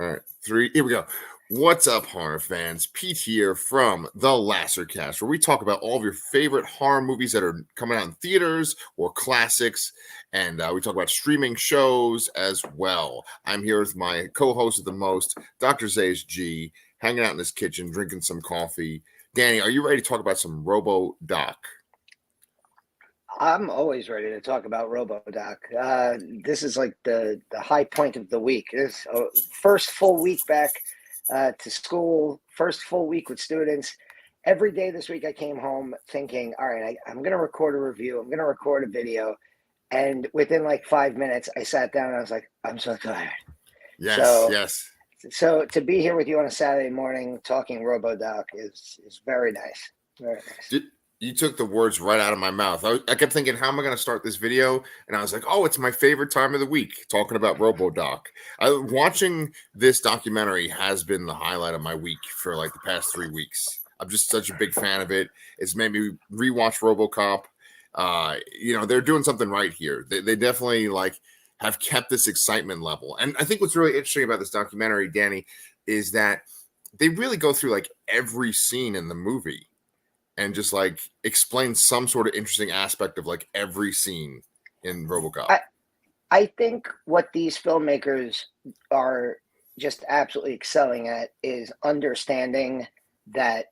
All right, here we go. What's up, horror fans? Pete here from the Lassercast, where we talk about all of your favorite horror movies that are coming out in theaters or classics, and we talk about streaming shows as well. I'm here with my co-host of the most, Dr. Zays G, hanging out in his kitchen, drinking some coffee. Danny, are you ready to talk about some RoboDoc? I'm always ready to talk about RoboDoc. This is like the high point of the week. This first full week back to school, first full week with students. Every day this week I came home thinking, all right, I'm going to record a review. I'm going to record a video. And within like 5 minutes, I sat down and I was like, I'm so tired. Yes. So to be here with you on a Saturday morning talking RoboDoc is very nice. Very nice. You took the words right out of my mouth. I kept thinking, how am I going to start this video? And I was like, oh, it's my favorite time of the week, talking about RoboDoc. Watching this documentary has been the highlight of my week for like the past 3 weeks. I'm just such a big fan of it. It's made me rewatch RoboCop. They're doing something right here. They definitely have kept this excitement level. And I think what's really interesting about this documentary, Danny, is that they really go through like every scene in the movie and just like explain some sort of interesting aspect of like every scene in RoboCop. I think what these filmmakers are just absolutely excelling at is understanding that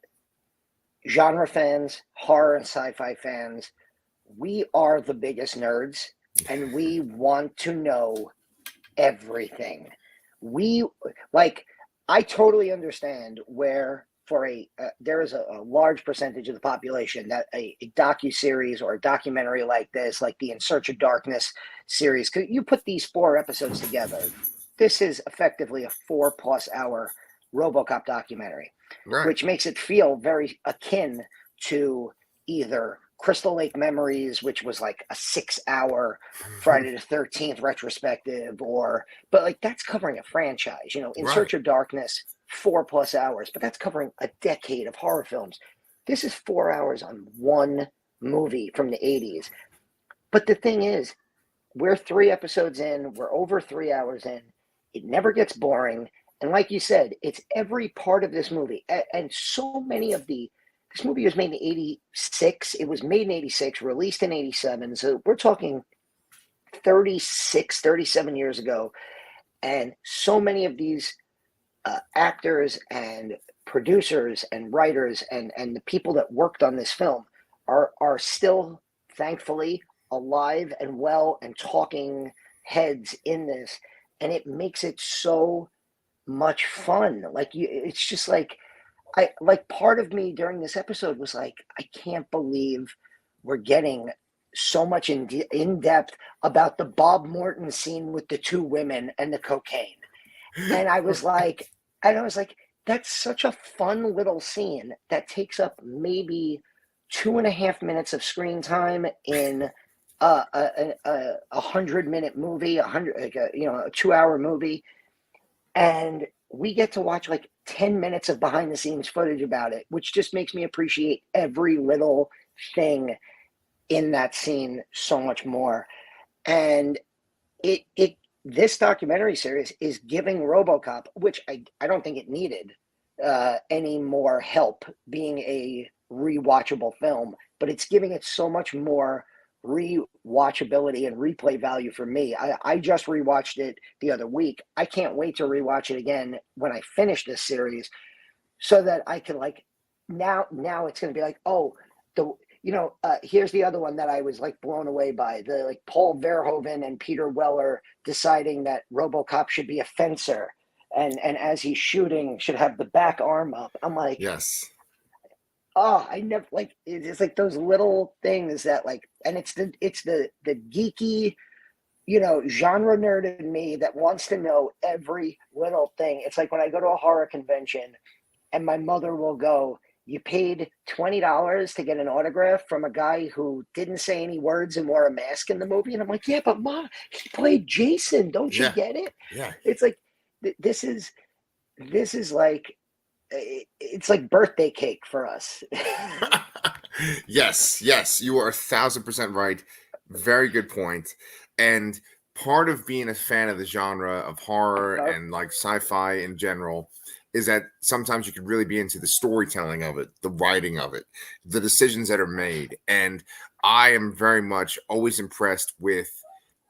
genre fans, horror and sci-fi fans, we are the biggest nerds and we want to know everything. I totally understand where there is a large percentage of the population that a docu-series or a documentary like this, like the In Search of Darkness series, because you put these 4 episodes together, this is effectively a 4+ hour RoboCop documentary, right, which makes it feel very akin to either Crystal Lake Memories, which was like a 6-hour Friday the 13th retrospective, but like that's covering a franchise, In Search of Darkness, 4+ hours, but that's covering a decade of horror films. This is 4 hours on one movie from the 80s. But the thing is, we're 3 episodes in, we're over 3 hours in, it never gets boring. And like you said, it's every part of this movie. And so many of this movie was made in 86. It was made in 86, released in 87. So we're talking 37 years ago. And so many of these actors and producers and writers and the people that worked on this film are still, thankfully, alive and well and talking heads in this. And it makes it so much fun. It's just like, part of me during this episode was like, I can't believe we're getting so much in depth about the Bob Morton scene with the 2 women and the cocaine. And I was like, that's such a fun little scene that takes up maybe 2.5 minutes of screen time in a 100-minute movie, a 2-hour movie. And we get to watch like 10 minutes of behind the scenes footage about it, which just makes me appreciate every little thing in that scene so much more. And this documentary series is giving RoboCop, which I don't think it needed any more help being a rewatchable film, but it's giving it so much more rewatchability and replay value for me. I just rewatched it the other week. I can't wait to rewatch it again when I finish this series, so that I can now it's going to be like, here's the other one that I was like blown away by, the Paul Verhoeven and Peter Weller deciding that RoboCop should be a fencer and as he's shooting should have the back arm up. I'm like, yes. Oh, I never it's like those little things that and it's the geeky, genre nerd in me that wants to know every little thing. It's like when I go to a horror convention and my mother will go, you paid $20 to get an autograph from a guy who didn't say any words and wore a mask in the movie. And I'm like, yeah, but Mom, he played Jason. Don't you get it? Yeah. It's like, this is like, it's like birthday cake for us. Yes, you are 1,000% right. Very good point. And part of being a fan of the genre of horror and like sci-fi in general is that sometimes you can really be into the storytelling of it, the writing of it, the decisions that are made. And I am very much always impressed with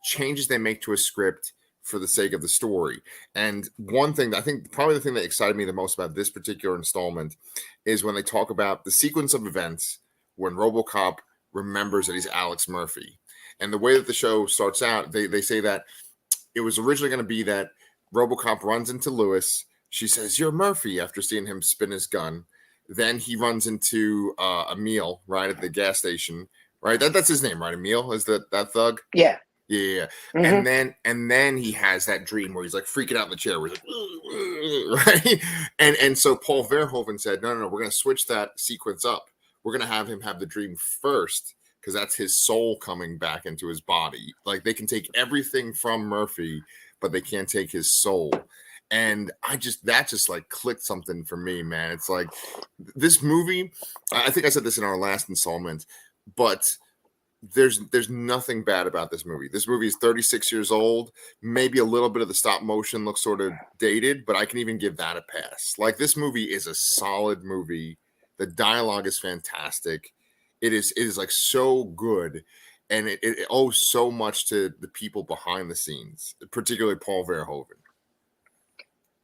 changes they make to a script for the sake of the story. And one thing that I think probably the thing that excited me the most about this particular installment is when they talk about the sequence of events when RoboCop remembers that he's Alex Murphy. And the way that the show starts out, they say that it was originally going to be that RoboCop runs into Lewis. She says, "You're Murphy," after seeing him spin his gun. Then he runs into Emil right at the gas station. Right, that's his name, right? Emil is that thug. Yeah. Yeah. Mm-hmm. And then he has that dream where he's like freaking out in the chair, where he's like, right? And so Paul Verhoeven said, no, we're gonna switch that sequence up. We're gonna have him have the dream first, because that's his soul coming back into his body. Like, they can take everything from Murphy, but they can't take his soul. And that just like clicked something for me, man. It's like this movie, I think I said this in our last installment, but there's nothing bad about this movie. This movie is 36 years old. Maybe a little bit of the stop motion looks sort of dated, but I can even give that a pass. Like, this movie is a solid movie. The dialogue is fantastic. It is like so good, and it owes so much to the people behind the scenes, particularly Paul Verhoeven.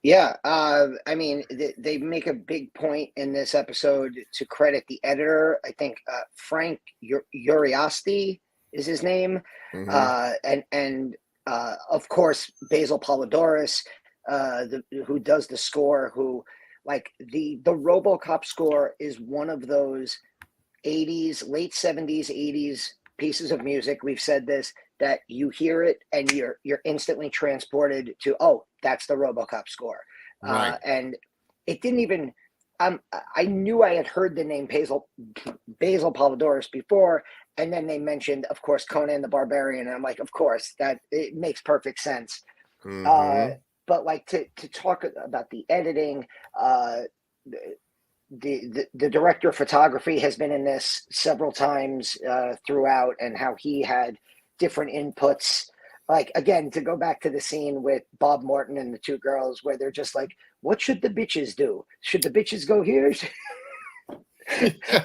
Yeah, I mean, they make a big point in this episode to credit the editor. I think Frank Uriasti is his name, and of course Basil Polidoris, who does the score. Who, like, the RoboCop score is one of those '80s, late '70s, '80s pieces of music. We've said this, that you hear it and you're instantly transported to, oh, that's the RoboCop score. Right. And it didn't even, I knew I had heard the name Basil Polidoris before, and then they mentioned, of course, Conan the Barbarian, and I'm like, of course, that it makes perfect sense. But like, to talk about the editing, the director of photography has been in this several times throughout, and how he had different inputs. Like, again, to go back to the scene with Bob Morton and the two girls, where they're just like, what should the bitches do? Should the bitches go here?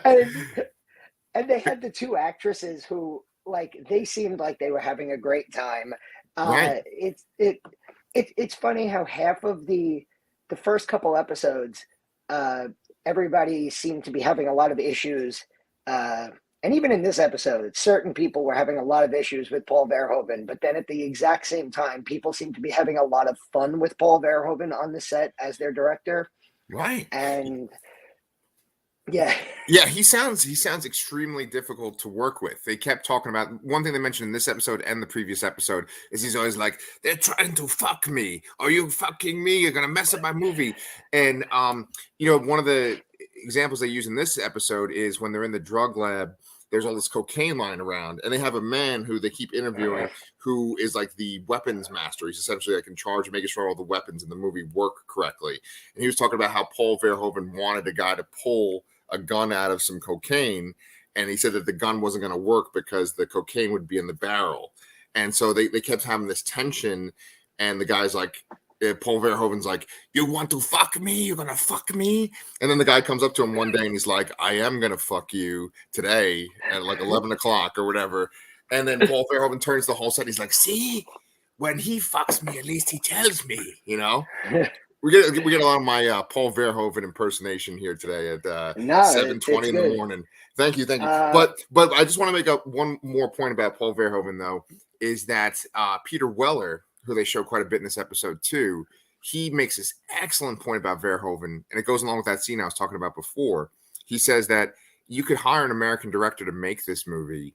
and they had the two actresses who, like, they seemed like they were having a great time. Right. It's funny how half of the first couple episodes, everybody seemed to be having a lot of issues. And even in this episode, certain people were having a lot of issues with Paul Verhoeven. But then at the exact same time, people seem to be having a lot of fun with Paul Verhoeven on the set as their director. Right. And yeah. Yeah, he sounds extremely difficult to work with. They kept talking about, one thing they mentioned in this episode and the previous episode is he's always like, they're trying to fuck me. Are you fucking me? You're gonna mess up my movie. And one of the examples they use in this episode is when they're in the drug lab. There's all this cocaine lying around, and they have a man who they keep interviewing who is like the weapons master. He's essentially like in charge of making sure all the weapons in the movie work correctly. And he was talking about how Paul Verhoeven wanted a guy to pull a gun out of some cocaine, and he said that the gun wasn't going to work because the cocaine would be in the barrel. And so they kept having this tension, and the guy's like, Paul Verhoeven's like, you want to fuck me? You're going to fuck me? And then the guy comes up to him one day and he's like, I am going to fuck you today at like 11 o'clock or whatever. And then Paul Verhoeven turns the whole set. He's like, see, when he fucks me, at least he tells me, We get a lot of my Paul Verhoeven impersonation here today at 7:20 in the morning. Thank you. But I just want to make up one more point about Paul Verhoeven, though, is that Peter Weller, who they show quite a bit in this episode too, he makes this excellent point about Verhoeven, and it goes along with that scene I was talking about before. He says that you could hire an American director to make this movie,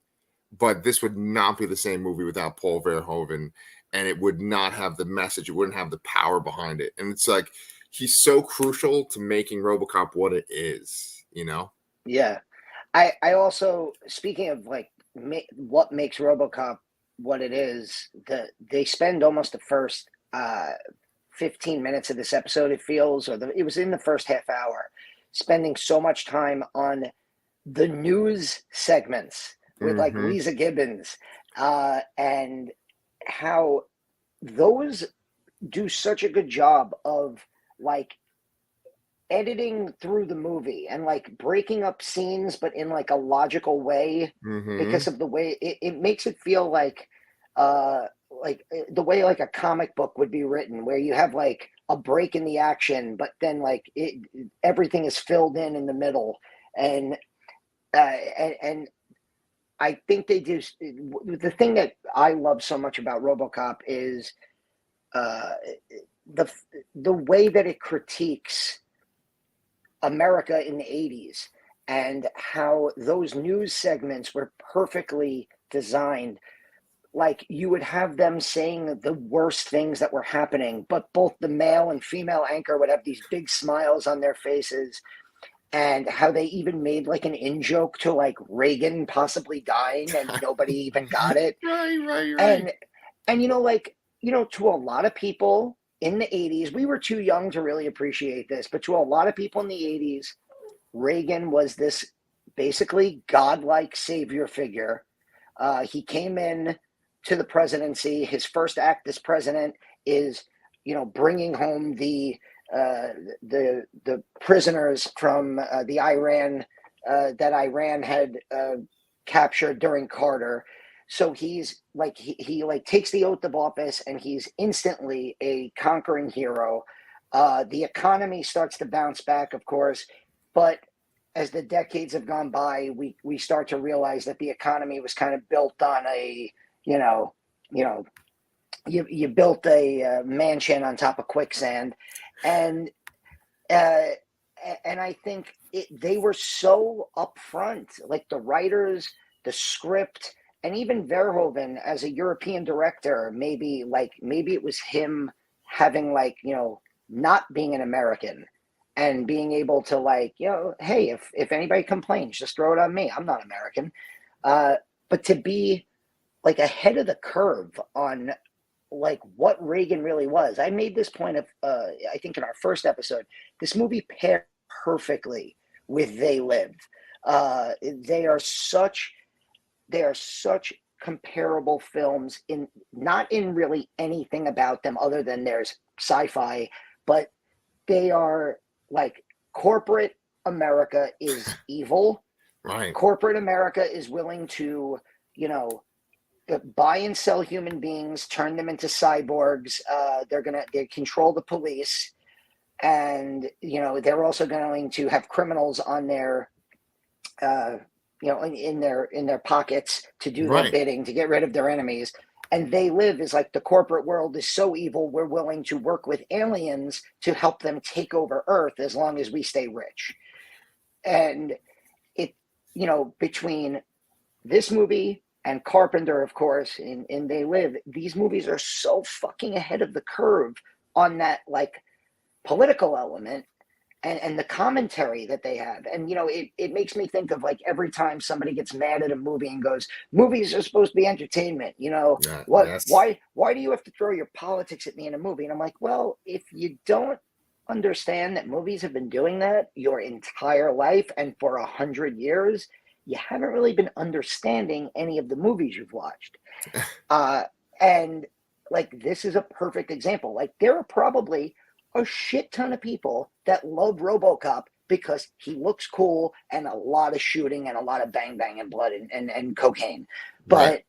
but this would not be the same movie without Paul Verhoeven, and it would not have the message. It wouldn't have the power behind it. And it's like, he's so crucial to making RoboCop what it is, Yeah. I also, speaking of like what makes RoboCop what it is, they spend almost the first 15 minutes of this episode, it feels, it was in the first half hour, spending so much time on the news segments with like Lisa Gibbons, and how those do such a good job of like editing through the movie and like breaking up scenes, but in like a logical way because of the way it makes it feel like the way like a comic book would be written, where you have like a break in the action, but then like everything is filled in the middle. And and I think they do. The thing that I love so much about RoboCop is the way that it critiques America in the 80s and how those news segments were perfectly designed. Like you would have them saying the worst things that were happening, but both the male and female anchor would have these big smiles on their faces, and how they even made like an in-joke to like Reagan possibly dying and nobody even got it. Right. And to a lot of people in the 80s, we were too young to really appreciate this, but to a lot of people in the 80s, Reagan was this basically godlike savior figure. He came in to the presidency. His first act as president is, bringing home the prisoners from the Iran that Iran had captured during Carter. So he's like he like takes the oath of office, and he's instantly a conquering hero. The economy starts to bounce back, of course, but as the decades have gone by, we start to realize that the economy was kind of built on you built a mansion on top of quicksand, and I think they were so upfront, like the writers, the script, and even Verhoeven as a European director. Maybe it was him having not being an American and being able to hey, if anybody complains, just throw it on me. I'm not American. But to be like ahead of the curve on like what Reagan really was. I made this point of I think in our first episode, this movie paired perfectly with They Live. They are such comparable films, in not in really anything about them other than there's sci-fi, but they are like corporate America is evil. Right. Corporate America is willing to, buy and sell human beings, turn them into cyborgs. They control the police, and they're also going to have criminals on their in their pockets to do their bidding, to get rid of their enemies. And They Live is like the corporate world is so evil, we're willing to work with aliens to help them take over Earth as long as we stay rich. And it, between this movie and Carpenter, of course, in They Live, these movies are so fucking ahead of the curve on that like political element and the commentary that they have. And it makes me think of like every time somebody gets mad at a movie and goes, movies are supposed to be entertainment, what Yes. why do you have to throw your politics at me in a movie? And I'm like, well, if you don't understand that movies have been doing that your entire life and for 100 years, you haven't really been understanding any of the movies you've watched. And like, this is a perfect example. Like, there are probably a shit ton of people that love RoboCop because he looks cool and a lot of shooting and a lot of bang bang and blood and cocaine. But,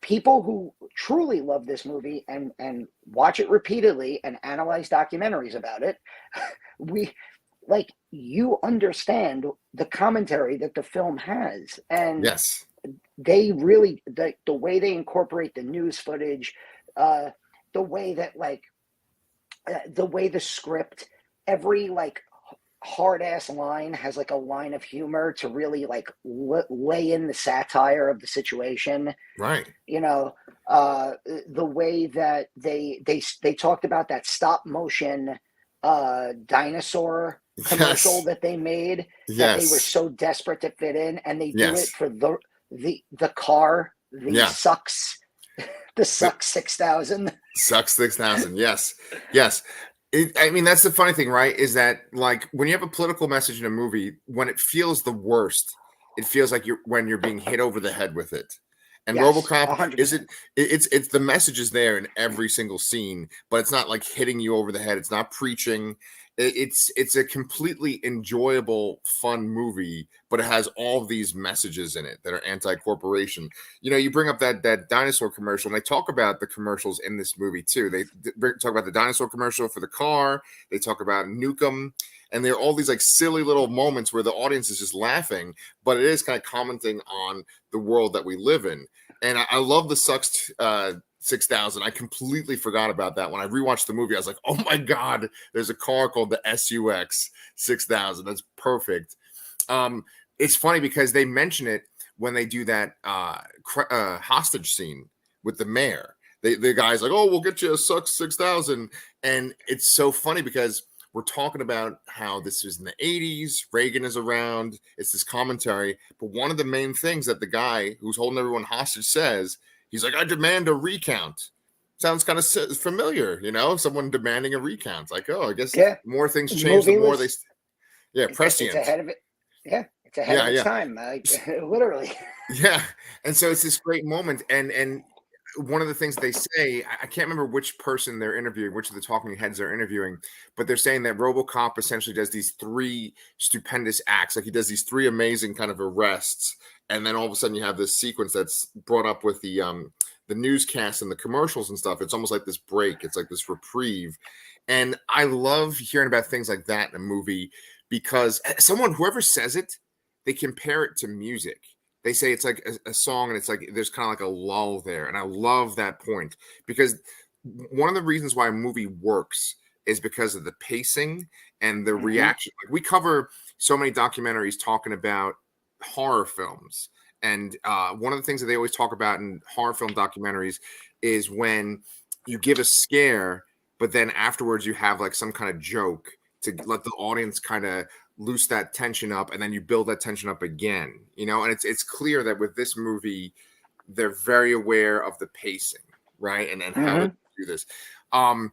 people who truly love this movie and watch it repeatedly and analyze documentaries about it, you understand the commentary that the film has. And yes, they really, the way they incorporate the news footage, the way that the way the script, every like hard ass line has like a line of humor to really like lay in the satire of the situation. Right. The way that they talked about that stop motion dinosaur commercial that they made, that they were so desperate to fit in, and they do it for the car, Sucks. The Sucks 6000. Sucks 6000. Yes. I mean, that's the funny thing, right? Is that like when you have a political message in a movie, when it feels the worst, it feels like when you're being hit over the head with it. And Yes, RoboCop 100%. it's the message is there in every single scene, but it's not like hitting you over the head. It's not preaching. It's a completely enjoyable, fun movie, but it has all of these messages in it that are anti-corporation. You know, you bring up that dinosaur commercial, and they talk about the commercials in this movie too. They talk about the dinosaur commercial for the car. They talk about Nukem, and there are all these like silly little moments where the audience is just laughing, but it is kind of commenting on the world that we live in. And I love the Sucks 6000. I completely forgot about that. When I rewatched the movie, I was like, oh my God, there's a car called the SUX 6000. That's perfect. It's funny because they mention it when they do that hostage scene with the mayor. The guy's like, oh, we'll get you a Sucks 6000. And it's so funny because we're talking about how this is in the 80s, Reagan is around, it's this commentary. But one of the main things that the guy who's holding everyone hostage says, he's like, I demand a recount. Sounds kind of familiar, you know, someone demanding a recount. Like, oh, I guess more things change, the more they, prescient. It's ahead of it. Yeah, it's ahead of its time, literally. Yeah, and so it's this great moment, and one of the things they say, I can't remember which person they're interviewing, which of the talking heads they're interviewing, but they're saying that RoboCop essentially does these three stupendous acts. Like he does these three amazing kind of arrests, and then all of a sudden you have this sequence that's brought up with the newscasts and the commercials and stuff. It's almost like this break. It's like this reprieve. And I love hearing about things like that in a movie because whoever says it, they compare it to music. They say it's like a song and it's like there's kind of like a lull there. And I love that point because one of the reasons why a movie works is because of the pacing and the reaction. Like we cover so many documentaries talking about horror films. And one of the things that they always talk about in horror film documentaries is when you give a scare, but then afterwards you have like some kind of joke to let the audience kind of loose that tension up, and then you build that tension up again, you know. And it's clear that with this movie, they're very aware of the pacing, right, and how to do this. I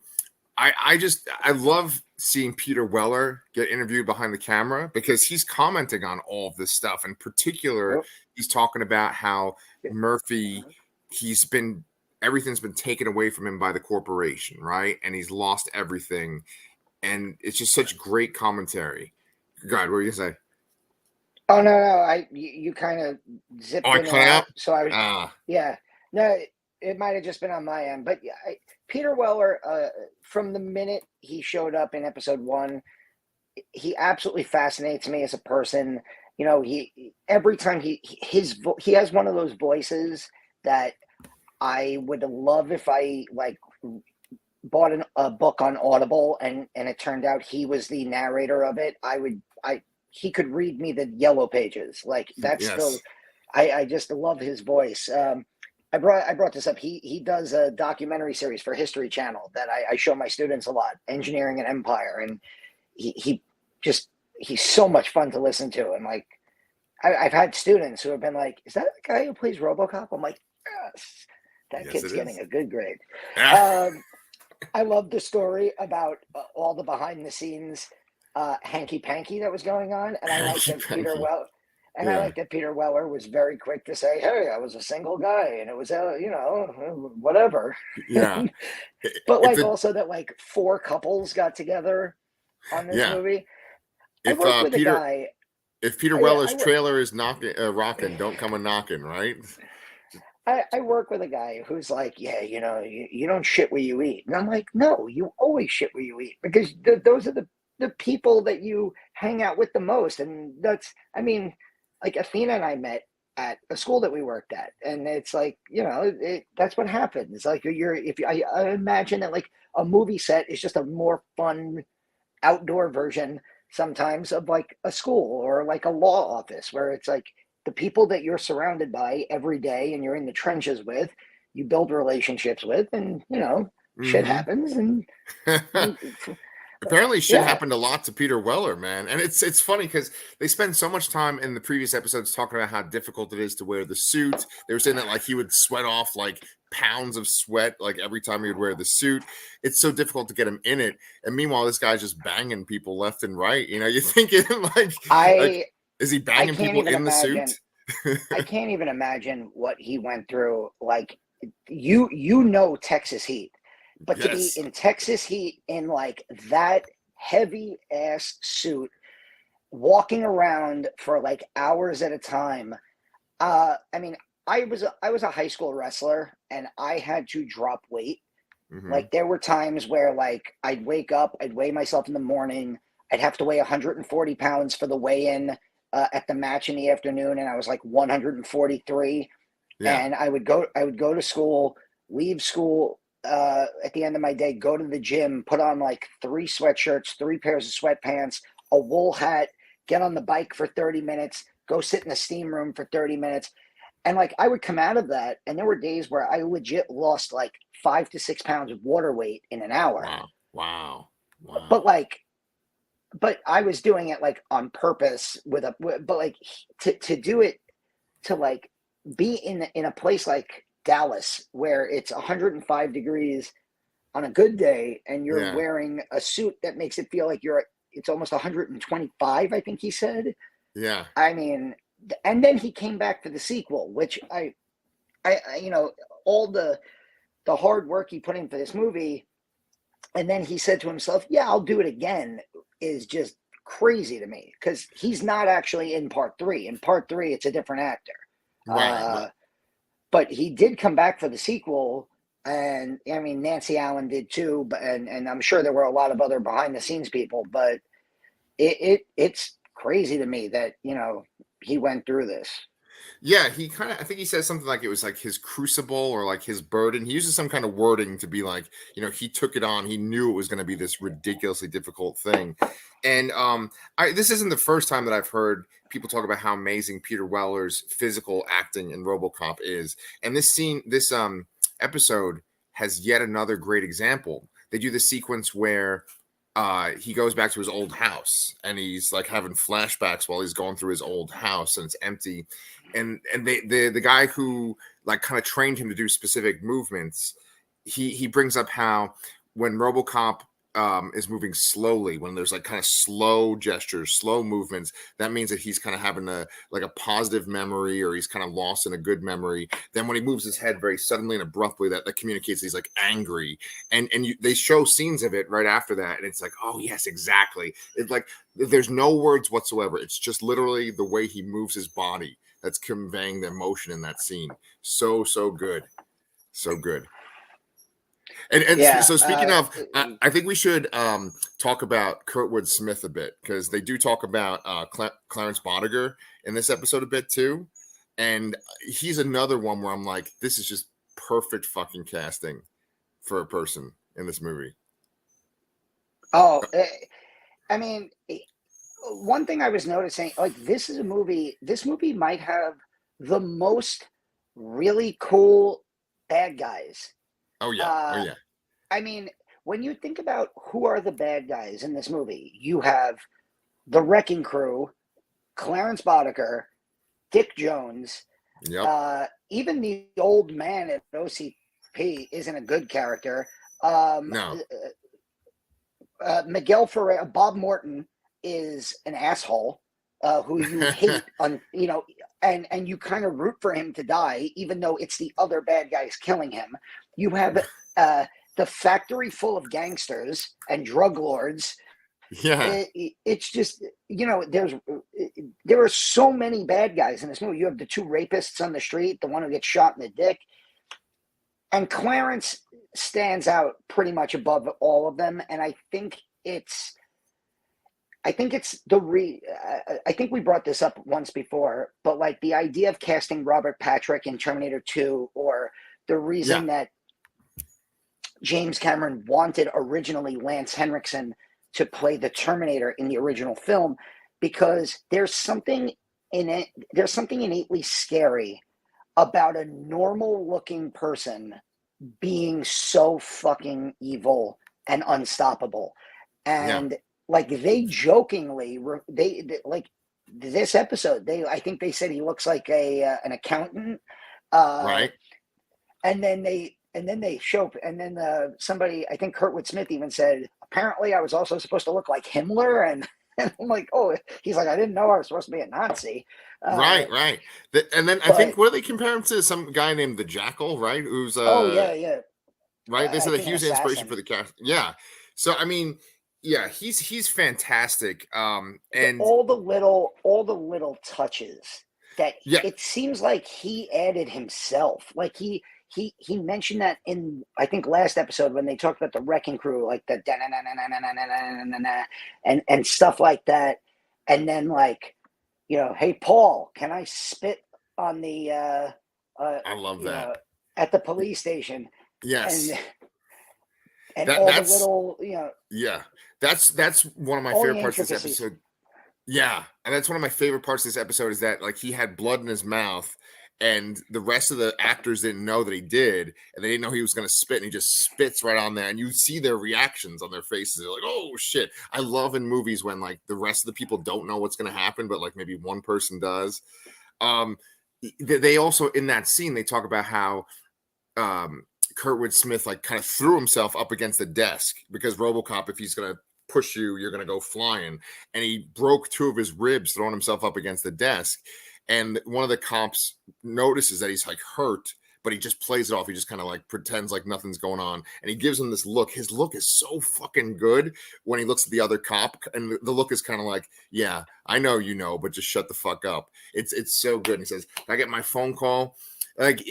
love seeing Peter Weller get interviewed behind the camera because he's commenting on all of this stuff. In particular, he's talking about how Murphy, everything's been taken away from him by the corporation, right, and he's lost everything, and it's just such great commentary. God, what were you gonna say? Oh no! You kind of zipped in and out. So I was, no, it might have just been on my end, but Peter Weller, from the minute he showed up in episode 1, he absolutely fascinates me as a person. You know, every time he has one of those voices that I would love if I like bought a book on Audible and it turned out he was the narrator of it. He could read me the yellow pages. Like that's I just love his voice. I brought this up. He does a documentary series for History Channel that I show my students a lot, Engineering an Empire, and he's so much fun to listen to. And like I've had students who have been like, "Is that the guy who plays RoboCop?" I'm like, "Yes, that kid's getting a good grade." I love the story about all the behind the scenes hanky panky that was going on, and I like that Peter Weller. And I like that Peter Weller was very quick to say, "Hey, I was a single guy, and it was whatever." Yeah, but like also that like 4 couples got together on this movie. I worked with a guy. If Peter Weller's trailer is rocking, don't come a knocking, right? I work with a guy who's like, yeah, you don't shit where you eat. And I'm like, no, you always shit where you eat because those are the people that you hang out with the most. And like Athena and I met at a school that we worked at. And it's like, that's what happens. Like I imagine that like a movie set is just a more fun outdoor version sometimes of like a school or like a law office where it's like, the people that you're surrounded by every day and you're in the trenches with, you build relationships with, and shit happens. And apparently shit happened a lot to Peter Weller, man. And it's funny because they spend so much time in the previous episodes talking about how difficult it is to wear the suit. They were saying that like he would sweat off like pounds of sweat like every time he would wear the suit. It's so difficult to get him in it. And meanwhile, this guy's just banging people left and right. You're thinking like is he banging people in the suit? I can't even imagine what he went through. Like, you know Texas heat, but to be Yes. in Texas heat in like that heavy ass suit, walking around for like hours at a time. I mean, I was a high school wrestler, and I had to drop weight. Hmm. Like, there were times where like I'd wake up, I'd weigh myself in the morning, I'd have to weigh 140 pounds for the weigh-in at the match in the afternoon, and I was like 143. Yeah. And I would go to school, leave school at the end of my day, go to the gym, put on like three sweatshirts, three pairs of sweatpants, a wool hat, get on the bike for 30 minutes, go sit in the steam room for 30 minutes. And like I would come out of that, and there were days where I legit lost like 5 to 6 pounds of water weight in an hour. Wow. Wow. But Wow. like, but I was doing it like on purpose but like to do it, to like be in a place like Dallas where it's 105 degrees on a good day, and you're Yeah. wearing a suit that makes it feel like it's almost 125, I think he said. Yeah. I mean, and then he came back for the sequel, which I all the hard work he put in for this movie, and then he said to himself, "Yeah, I'll do it again," is just crazy to me, because he's not actually in part three. In part three, it's a different actor. Right. Uh, but he did come back for the sequel, and I mean Nancy Allen did too, but and I'm sure there were a lot of other behind the scenes people, but it's crazy to me that he went through this. Yeah, he kind of, I think he says something like it was like his crucible or like his burden. He uses some kind of wording to be like, he took it on. He knew it was going to be this ridiculously difficult thing. And this isn't the first time that I've heard people talk about how amazing Peter Weller's physical acting in RoboCop is. And this episode has yet another great example. They do the sequence where he goes back to his old house, and he's like having flashbacks while he's going through his old house, and it's empty. And the guy who like kind of trained him to do specific movements, he brings up how when RoboCop is moving slowly, when there's like kind of slow gestures, slow movements, that means that he's kind of having a positive memory, or he's kind of lost in a good memory. Then when he moves his head very suddenly and abruptly, that communicates he's like angry. And they show scenes of it right after that, and it's like, oh yes, exactly. It's like there's no words whatsoever. It's just literally the way he moves his body that's conveying the emotion in that scene. So good, so good. And Yeah, so speaking of, I think we should talk about Kurtwood Smith a bit, because they do talk about Clarence Bodiger in this episode a bit too, and he's another one where I'm like, this is just perfect fucking casting for a person in this movie. oh, I mean, one thing I was noticing, like, this movie might have the most really cool bad guys. Oh yeah, oh Uh, yeah, I mean, when you think about who are the bad guys in this movie, you have the Wrecking Crew, Clarence Boddicker, Dick Jones, yep, even the old man at OCP isn't a good character. no, Miguel Ferrer, Bob Morton is an asshole who you hate and you kind of root for him to die, even though it's the other bad guys killing him. You have the factory full of gangsters and drug lords. yeah, It's just there are so many bad guys in this movie. You have the two rapists on the street, the one who gets shot in the dick, and Clarence stands out pretty much above all of them. And I think I think we brought this up once before, but like the idea of casting Robert Patrick in Terminator 2, or the yeah, reason that James Cameron wanted originally Lance Henriksen to play the Terminator in the original film, because there's something innately scary about a normal looking person being so fucking evil and unstoppable. yeah, And like they jokingly, they like this episode, I think they said he looks like an accountant. Uh, right, and then they show, and then somebody, I think Kurtwood Smith even said, apparently I was also supposed to look like Himmler. And And I'm like, oh, he's like, I didn't know I was supposed to be a Nazi. Right, right. And then I But think, what do they compare him to? Some guy named the Jackal, right? Who's oh yeah, yeah. right. They I said that think he an was the inspiration for assassin. the cast. Yeah. So I mean, yeah, he's fantastic. And All the little touches that yeah, it seems like he added himself. Like he mentioned that in, I think, last episode when they talked about the wrecking crew, like the and stuff like that. And then, like, hey Paul, can I spit on the I love you that. know at the police station? And Yes. all the That's little, yeah. That's one of my all favorite the parts of this intricacies. episode. Yeah, and that's one of my favorite parts of this episode is that, like, he had blood in his mouth, and the rest of the actors didn't know that he did, and they didn't know he was going to spit, and he just spits right on there, and you see their reactions on their faces. They're like, "Oh shit!" I love in movies when, like, the rest of the people don't know what's going to happen, but like maybe one person does. Um, they also, in that scene, they talk about how um Kurtwood Smith, like, kind of threw himself up against the desk because RoboCop, if he's gonna push you, you're gonna go flying, and he broke two of his ribs throwing himself up against the desk. And one of the cops notices that he's like hurt, but he just plays it off. He just kind of like pretends like nothing's going on, and he gives him this look. His look is so fucking good when he looks at the other cop, and the look is kind of like, yeah, I know you know, but just shut the fuck up. It's so good. And he says, I get my phone call, like,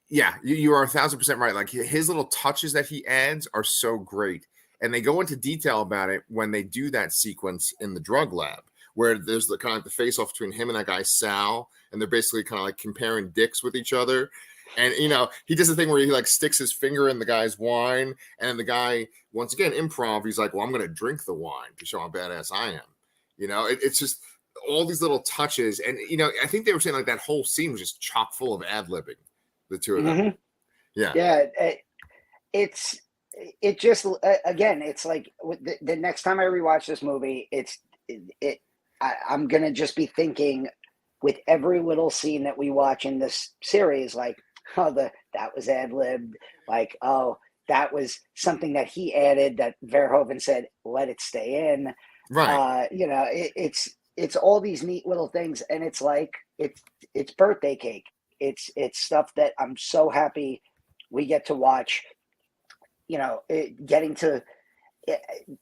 yeah, you are 1,000% right. Like, his little touches that he adds are so great, and they go into detail about it when they do that sequence in the drug lab, where there's the kind of the face off between him and that guy Sal, and they're basically kind of like comparing dicks with each other. And he does the thing where he like sticks his finger in the guy's wine, and the guy, once again, improv, he's like, well, I'm gonna drink the wine to show how badass I am. It's just all these little touches. And I think they were saying like that whole scene was just chock full of ad-libbing, the two of them. Mm-hmm. Yeah. Yeah, it just, again, it's like the next time I rewatch this movie, I'm gonna just be thinking with every little scene that we watch in this series, like, oh, that was ad libbed, like, oh, that was something that he added that Verhoeven said, let it stay in. Right. It's all these neat little things, and it's like it's birthday cake. It's stuff that I'm so happy we get to watch. Getting to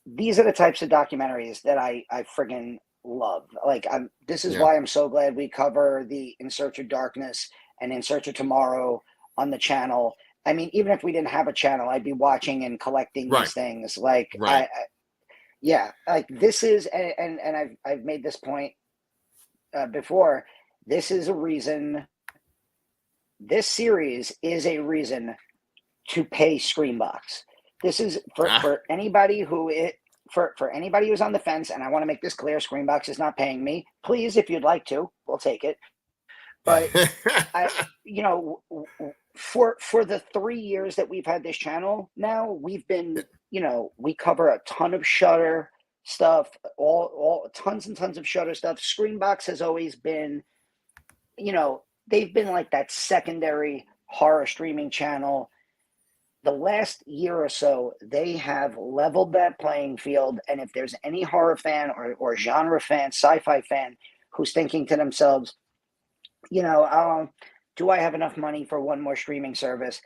these are the types of documentaries that I friggin' love. Like, this is Yeah. why I'm so glad we cover the In Search of Darkness and In Search of Tomorrow on the channel. I mean, even if we didn't have a channel, I'd be watching and collecting Right. these things. Like, Right. yeah, like, this is, and I've made this point before. This is a reason. This series is a reason to pay SCREAMBOX. This is for anybody for anybody who's on the fence, and I want to make this clear: SCREAMBOX is not paying me. Please, if you'd like to, we'll take it. But for the 3 years that we've had this channel now, we've been, we cover a ton of Shudder stuff, all tons and tons of Shudder stuff. SCREAMBOX has always been, they've been like that secondary horror streaming channel. The last year or so, they have leveled that playing field. And if there's any horror fan or genre fan, sci-fi fan who's thinking to themselves, do I have enough money for one more streaming service?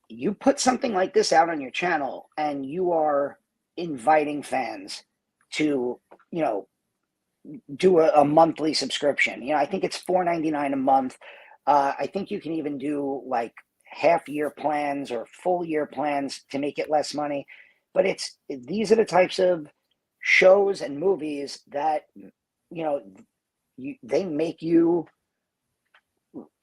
You put something like this out on your channel, and you are inviting fans to, do a monthly subscription. I think it's $4.99 a month. I think you can even do like half-year plans or full-year plans to make it less money. But these are the types of shows and movies that they make you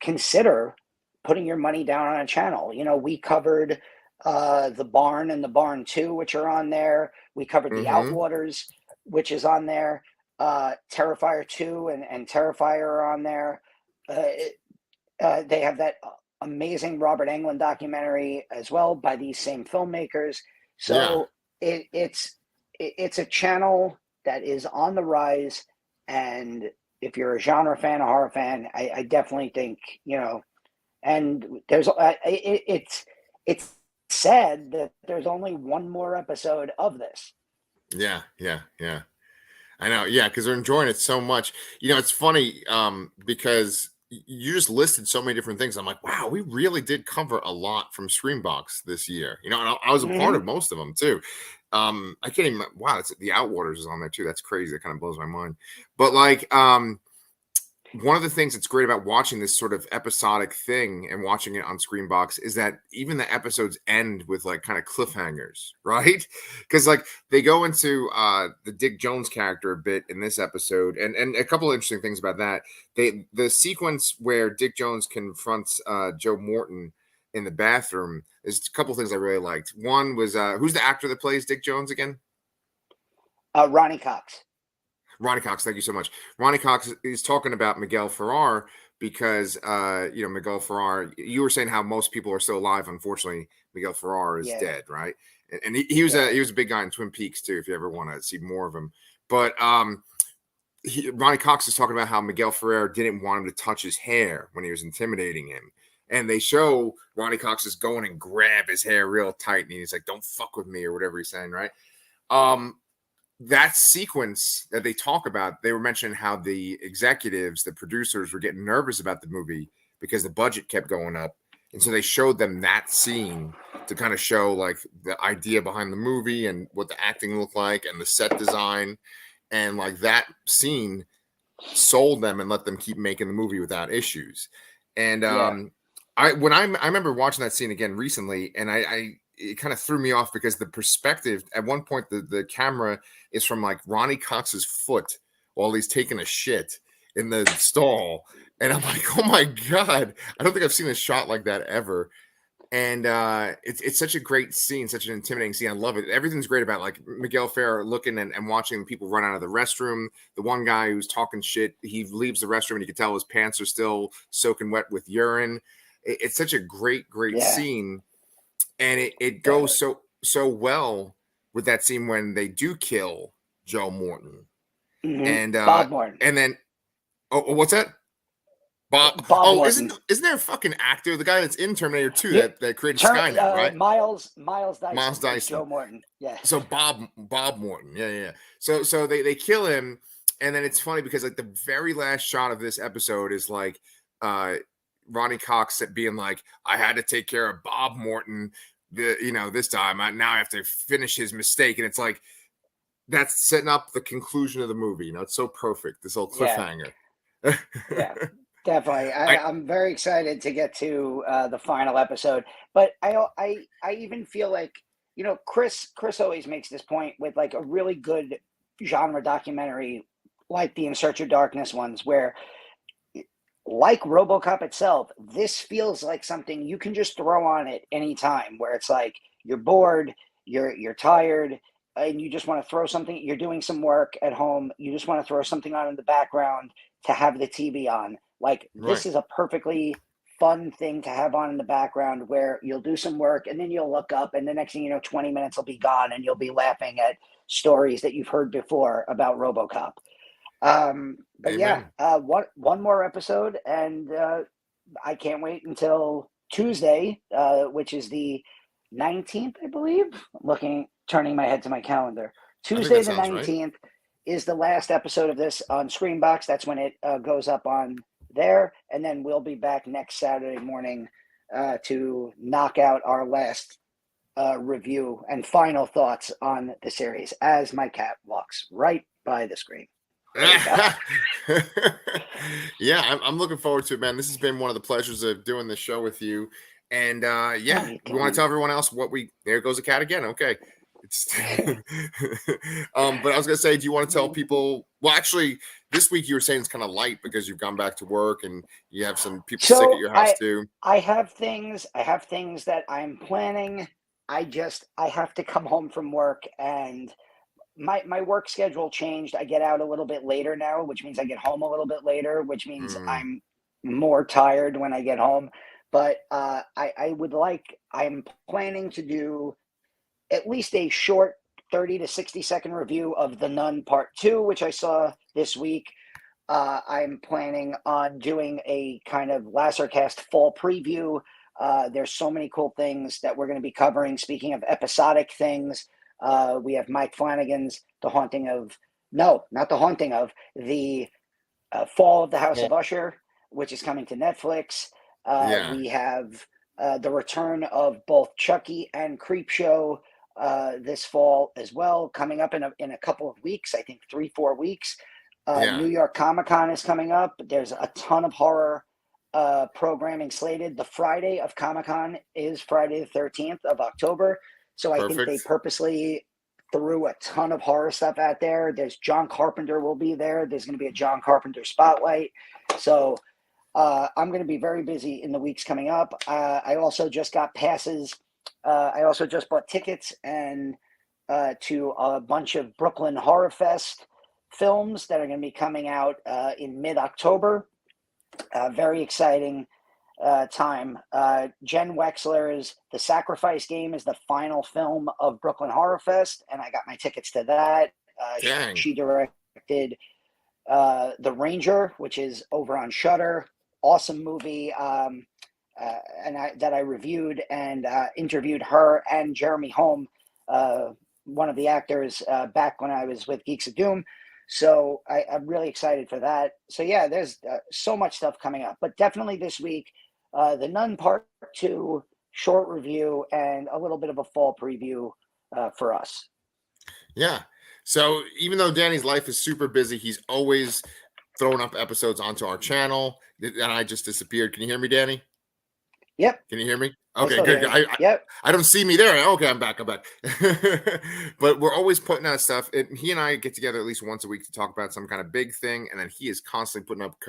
consider putting your money down on a channel. We covered The Barn and The Barn 2, which are on there. We covered The Outwaters, which is on there. Terrifier 2 and Terrifier are on there. They have that amazing Robert Englund documentary as well by these same filmmakers. So it's a channel that is on the rise, and if you're a genre fan, a horror fan, I definitely think, and there's it's sad that there's only one more episode of this. Yeah. I know, yeah, because they're enjoying it so much. You know, it's funny because you just listed so many different things. I'm like, wow, we really did cover a lot from Screambox this year. You know, and I was a part Hmm. of most of them too. I can't even. Wow, it's the Outwaters is on there too. That's crazy. That kind of blows my mind. But like, one of the things that's great about watching this sort of episodic thing and watching it on Screenbox is that even the episodes end with like kind of cliffhangers, right? Because like they go into the Dick Jones character a bit in this episode, and a couple of interesting things about that. The sequence where Dick Jones confronts Joe Morton in the bathroom is a couple of things I really liked. One was who's the actor that plays Dick Jones again? Ronnie Cox. Ronnie Cox, thank you so much. Ronnie Cox is talking about Miguel Ferrar because, Miguel Ferrar, you were saying how most people are still alive. Unfortunately, Miguel Ferrar is Yeah, dead, right? And he was yeah, he was a big guy in Twin Peaks too. If you ever want to see more of him, but Ronnie Cox is talking about how Miguel Ferrer didn't want him to touch his hair when he was intimidating him. And they show Ronnie Cox is going and grab his hair real tight, and he's like, "Don't fuck with me," or whatever he's saying, right? That sequence that they talk about, they were mentioning how the executives, the producers were getting nervous about the movie because the budget kept going up. And so they showed them that scene to kind of show like the idea behind the movie and what the acting looked like and the set design. And like that scene sold them and let them keep making the movie without issues. And yeah. I remember watching that scene again recently, and I it kind of threw me off because the perspective at one point the camera is from like Ronnie Cox's foot while he's taking a shit in the stall, and I'm like, oh my god, I don't think I've seen a shot like that ever. And it's such a great scene, such an intimidating scene. I love it. Everything's great about like Miguel Ferrer looking and watching people run out of the restroom. The one guy who's talking shit, he leaves the restroom and you can tell his pants are still soaking wet with urine. It's such a great Yeah, scene, and it yeah. goes so well with that scene when they do kill Joe Morton, Hmm. and Bob Morton. and then what's that? Bob. Bob Oh, Morton. isn't there a fucking actor, the guy that's in Terminator 2 Yeah, that created Skynet, right? Miles Miles Dyson is Dyson. Joe Morton. Yeah. So Bob Morton. Yeah. So they kill him, and then it's funny because like the very last shot of this episode is like Ronnie Cox being like, I had to take care of Bob Morton this time. Now I have to finish his mistake. And it's like that's setting up the conclusion of the movie. It's so perfect, this little Yeah, cliffhanger. yeah, definitely. I I'm very excited to get to the final episode, but I even feel like Chris always makes this point with like a really good genre documentary, like the In Search of Darkness ones, where like RoboCop itself, this feels like something you can just throw on at any time, where it's like you're bored, you're tired, and you just want to throw something. You're doing some work at home, you just want to throw something on in the background to have the TV on. Like right. this is a perfectly fun thing to have on in the background where you'll do some work and then you'll look up and the next thing you know 20 minutes will be gone and you'll be laughing at stories that you've heard before about RoboCop. But yeah, Amen. one more episode, and I can't wait until Tuesday, which is the 19th, I believe. Turning my head to my calendar. I think Tuesday that the sounds right. 19th is the last episode of this on Screenbox. That's when it goes up on there, and then we'll be back next Saturday morning to knock out our last review and final thoughts on the series as my cat walks right by the screen. There we go. Yeah, I'm looking forward to it, man. This has been one of the pleasures of doing this show with you. And yeah, we want to tell everyone else what there goes the cat again. Okay. It's but I was gonna say, do you want to tell people? Well, actually, this week you were saying it's kind of light because you've gone back to work and you have some people sick at So your house too. I have things that I'm planning. I have to come home from work, and my work schedule changed. I get out a little bit later now, which means I get home a little bit later, which means Mm, I'm more tired when I get home. But I'm planning to do at least a short 30 to 60-second review of The Nun Part 2, which I saw this week. I'm planning on doing a kind of Lasercast fall preview. There's so many cool things that we're going to be covering. Speaking of episodic things, we have Mike Flanagan's The Haunting of No, not The Haunting of, the Fall of the House Yeah. of Usher, which is coming to Netflix. Yeah. We have the return of both Chucky and Creepshow this fall as well, coming up in a couple of weeks, I think 3-4 weeks. New York Comic Con is coming up. There's a ton of horror programming slated. The Friday of Comic Con is Friday the 13th of October. So I think they Perfect. purposely threw a ton of horror stuff out there. There's John Carpenter will be there. There's going to be a John Carpenter spotlight. So I'm going to be very busy in the weeks coming up. I also just got passes. I also just bought tickets and to a bunch of Brooklyn Horror Fest films that are going to be coming out in mid-October. Very exciting time. Jen Wexler's The Sacrifice Game is the final film of Brooklyn Horror Fest, and I got my tickets to that. Dang. She directed The Ranger, which is over on Shudder. Awesome movie. That I reviewed and interviewed her and Jeremy Holm, one of the actors, back when I was with Geeks of Doom. So I'm really excited for that. So yeah, there's so much stuff coming up, but definitely this week, The Nun Part 2 short review and a little bit of a fall preview for us. Yeah. So even though Danny's life is super busy, he's always throwing up episodes onto our channel. And I just disappeared. Can you hear me, Danny? Yep. Can you hear me? I Okay, still good. hear you. Yep. I don't see me there. Okay, I'm back. But we're always putting out stuff. He and I get together at least once a week to talk about some kind of big thing, and then he is constantly putting up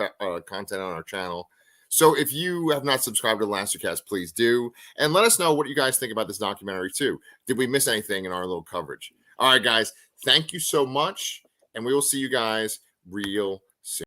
content on our channel. So if you have not subscribed to the Lastercast, please do, and let us know what you guys think about this documentary too. Did we miss anything in our little coverage? All right, guys. Thank you so much, and we will see you guys real